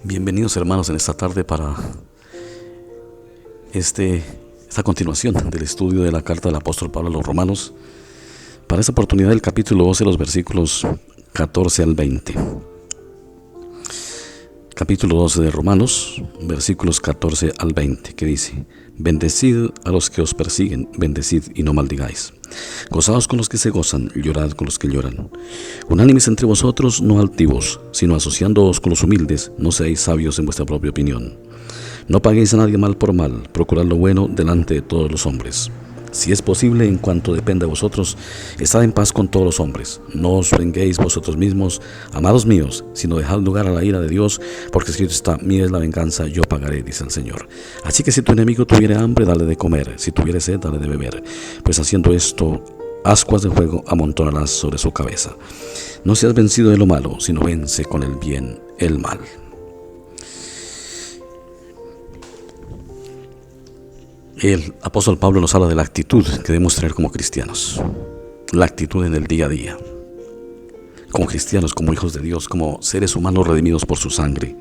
Bienvenidos hermanos en esta tarde para esta continuación del estudio de la carta del apóstol Pablo a los Romanos. Para esta oportunidad el capítulo 12, los versículos 14 al 20. Capítulo 12 de Romanos, versículos 14 al 20, que dice: Bendecid a los que os persiguen, bendecid y no maldigáis. Gozaos con los que se gozan, llorad con los que lloran. Unánimes entre vosotros, no altivos, sino asociándoos con los humildes, no seáis sabios en vuestra propia opinión. No paguéis a nadie mal por mal, procurad lo bueno delante de todos los hombres. Si es posible, en cuanto dependa de vosotros, estad en paz con todos los hombres. No os venguéis vosotros mismos, amados míos, sino dejad lugar a la ira de Dios, porque escrito está: mía es la venganza, yo pagaré, dice el Señor. Así que si tu enemigo tuviere hambre, dale de comer; si tuviere sed, dale de beber, pues haciendo esto, ascuas de fuego amontonarás sobre su cabeza. No seas vencido de lo malo, sino vence con el bien el mal. El apóstol Pablo nos habla de la actitud que debemos tener como cristianos, la actitud en el día a día, como cristianos, como hijos de Dios, como seres humanos redimidos por su sangre.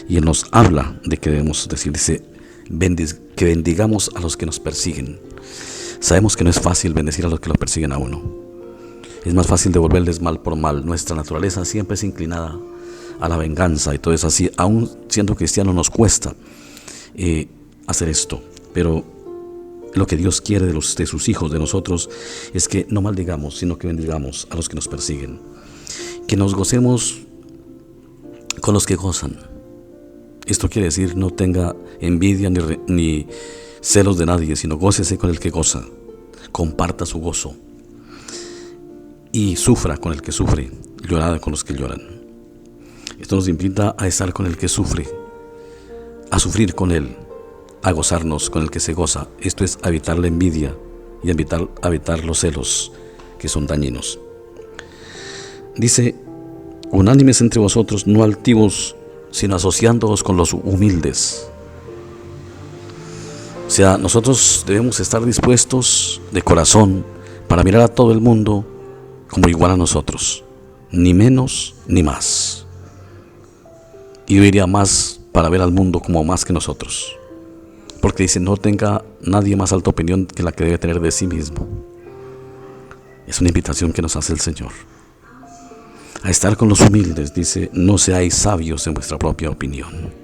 Y Él nos habla de que debemos decir, dice, que bendigamos a los que nos persiguen. Sabemos que no es fácil bendecir a los que lo persiguen a uno. Es más fácil devolverles mal por mal. Nuestra naturaleza siempre es inclinada a la venganza y todo eso así. Aún siendo cristianos nos cuesta hacer esto, pero lo que Dios quiere de sus hijos, de nosotros, es que no maldigamos, sino que bendigamos a los que nos persiguen. Que nos gocemos con los que gozan. Esto quiere decir, no tenga envidia ni celos de nadie, sino gócese con el que goza. Comparta su gozo. Y sufra con el que sufre, llorad con los que lloran. Esto nos invita a estar con el que sufre, a sufrir con él, a gozarnos con el que se goza. Esto es evitar la envidia y evitar los celos que son dañinos. Dice: unánimes entre vosotros, no altivos, sino asociándoos con los humildes. O sea, nosotros debemos estar dispuestos de corazón para mirar a todo el mundo como igual a nosotros, ni menos ni más. Y yo diría más, para ver al mundo como más que nosotros. Porque dice: no tenga nadie más alta opinión que la que debe tener de sí mismo. Es una invitación que nos hace el Señor a estar con los humildes. Dice: no seáis sabios en vuestra propia opinión.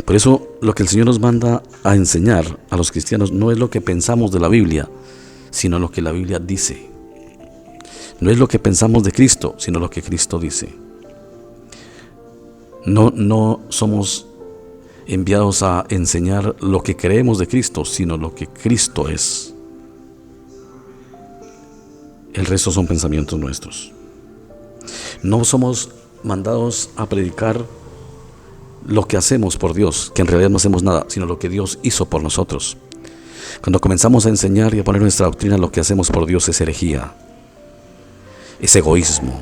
Por eso lo que el Señor nos manda a enseñar a los cristianos no es lo que pensamos de la Biblia, sino lo que la Biblia dice. No es lo que pensamos de Cristo, sino lo que Cristo dice. No somos enviados a enseñar lo que creemos de Cristo, sino lo que Cristo es. El resto son pensamientos nuestros. No somos mandados a predicar lo que hacemos por Dios, que en realidad no hacemos nada, sino lo que Dios hizo por nosotros. Cuando comenzamos a enseñar y a poner nuestra doctrina, lo que hacemos por Dios es herejía, es egoísmo,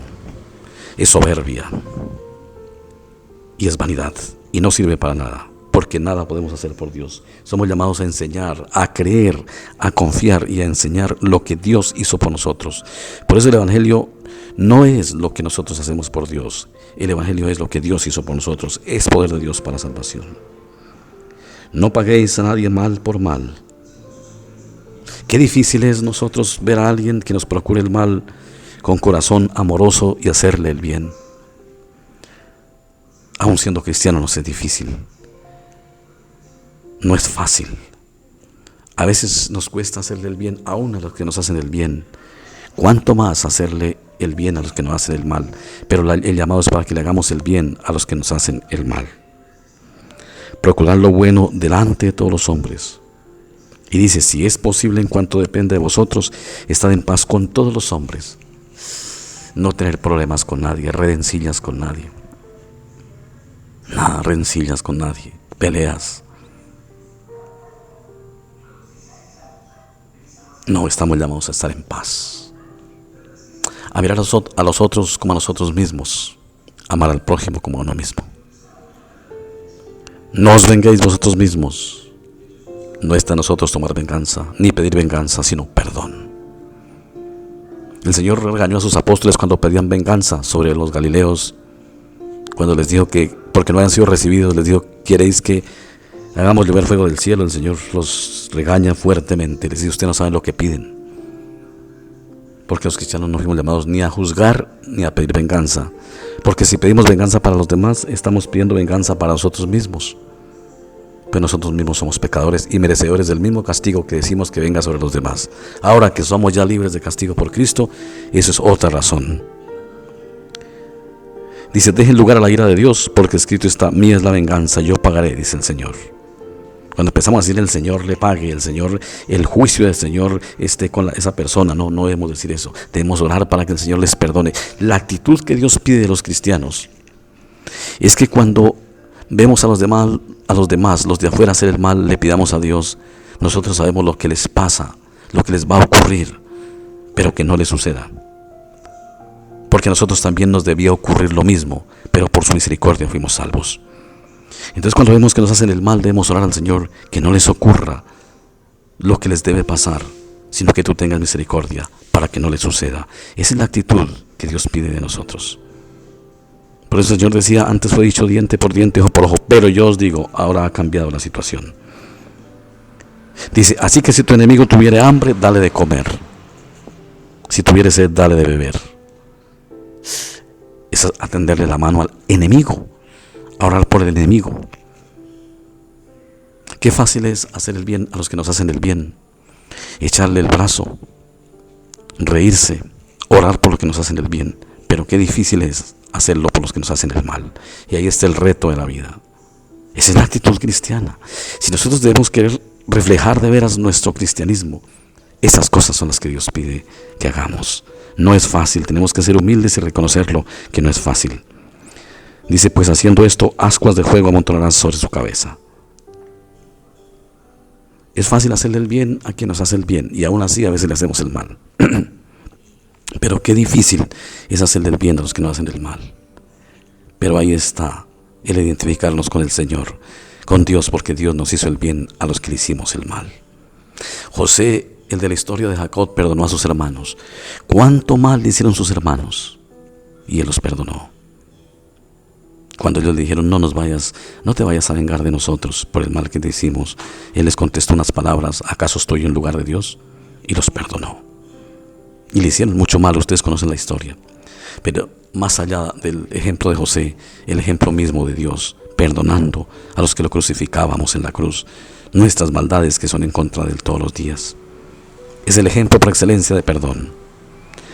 es soberbia y es vanidad, y no sirve para nada. Porque nada podemos hacer por Dios. Somos llamados a enseñar, a creer, a confiar y a enseñar lo que Dios hizo por nosotros. Por eso el Evangelio no es lo que nosotros hacemos por Dios. El Evangelio es lo que Dios hizo por nosotros. Es poder de Dios para salvación. No paguéis a nadie mal por mal. Qué difícil es nosotros ver a alguien que nos procure el mal con corazón amoroso y hacerle el bien. Aún siendo cristiano nos es difícil. No es fácil. A veces nos cuesta hacerle el bien aún a los que nos hacen el bien. ¿Cuánto más hacerle el bien a los que nos hacen el mal? Pero el llamado es para que le hagamos el bien a los que nos hacen el mal. Procurar lo bueno delante de todos los hombres. Y dice: si es posible, en cuanto depende de vosotros, estad en paz con todos los hombres. No tener problemas con nadie, rencillas con nadie. Nada, rencillas con nadie, peleas. No, estamos llamados a estar en paz, a mirar a los otros como a nosotros mismos, amar al prójimo como a uno mismo. No os venguéis vosotros mismos. No está en nosotros tomar venganza, ni pedir venganza, sino perdón. El Señor regañó a sus apóstoles cuando pedían venganza sobre los galileos, cuando les dijo que porque no hayan sido recibidos, les digo, ¿queréis que hagamos llover fuego del cielo? El Señor los regaña fuertemente, les dice, ustedes no saben lo que piden. Porque los cristianos no fuimos llamados ni a juzgar ni a pedir venganza. Porque si pedimos venganza para los demás, estamos pidiendo venganza para nosotros mismos. Pero nosotros mismos somos pecadores y merecedores del mismo castigo que decimos que venga sobre los demás. Ahora que somos ya libres de castigo por Cristo, eso es otra razón. Dice, dejen lugar a la ira de Dios, porque escrito está, mía es la venganza, yo pagaré, dice el Señor. Cuando empezamos a decir el Señor le pague, el Señor, el juicio del Señor esté con esa persona, no debemos decir eso. Debemos orar para que el Señor les perdone. La actitud que Dios pide de los cristianos es que cuando vemos a los demás, los de afuera hacer el mal, le pidamos a Dios. Nosotros sabemos lo que les pasa, lo que les va a ocurrir, pero que no les suceda. Porque a nosotros también nos debía ocurrir lo mismo, pero por su misericordia fuimos salvos. Entonces cuando vemos que nos hacen el mal, debemos orar al Señor que no les ocurra lo que les debe pasar, sino que tú tengas misericordia para que no les suceda. Esa es la actitud que Dios pide de nosotros. Por eso el Señor decía, antes fue dicho diente por diente, ojo por ojo, pero yo os digo, ahora ha cambiado la situación. Dice, así que si tu enemigo tuviere hambre, dale de comer. Si tuviere sed, dale de beber. Es atenderle la mano al enemigo, orar por el enemigo. Qué fácil es hacer el bien a los que nos hacen el bien, echarle el brazo, reírse, orar por los que nos hacen el bien, pero qué difícil es hacerlo por los que nos hacen el mal. Y ahí está el reto de la vida. Esa es la actitud cristiana. Si nosotros debemos querer reflejar de veras nuestro cristianismo, esas cosas son las que Dios pide que hagamos. No es fácil, tenemos que ser humildes y reconocerlo que no es fácil. Dice, pues haciendo esto, ascuas de fuego amontonarás sobre su cabeza. Es fácil hacerle el bien a quien nos hace el bien, y aún así a veces le hacemos el mal. Pero qué difícil es hacerle el bien a los que nos hacen el mal. Pero ahí está el identificarnos con el Señor, con Dios, porque Dios nos hizo el bien a los que le hicimos el mal. José, el de la historia de Jacob, perdonó a sus hermanos. ¿Cuánto mal le hicieron sus hermanos? Y él los perdonó. Cuando ellos le dijeron, no te vayas a vengar de nosotros por el mal que te hicimos, él les contestó unas palabras, ¿acaso estoy en lugar de Dios? Y los perdonó. Y le hicieron mucho mal, ustedes conocen la historia. Pero más allá del ejemplo de José, el ejemplo mismo de Dios, perdonando a los que lo crucificábamos en la cruz, nuestras maldades que son en contra de él todos los días. Es el ejemplo por excelencia de perdón.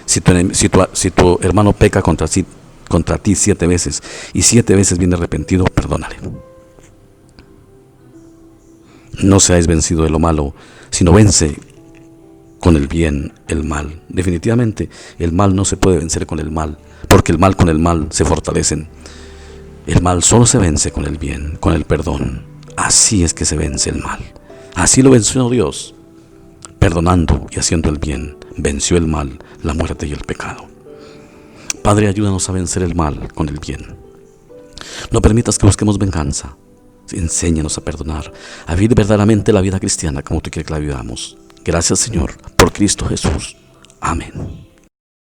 Si tu hermano peca contra ti 7 veces y 7 veces viene arrepentido, perdónale. No seáis vencido de lo malo, sino vence con el bien el mal. Definitivamente el mal no se puede vencer con el mal, porque el mal con el mal se fortalecen. El mal solo se vence con el bien, con el perdón. Así es que se vence el mal. Así lo venció Dios, perdonando y haciendo el bien. Venció el mal, la muerte y el pecado. Padre, ayúdanos a vencer el mal con el bien. No permitas que busquemos venganza. Enséñanos a perdonar, a vivir verdaderamente la vida cristiana como tú quieres que la vivamos. Gracias, Señor, por Cristo Jesús. Amén.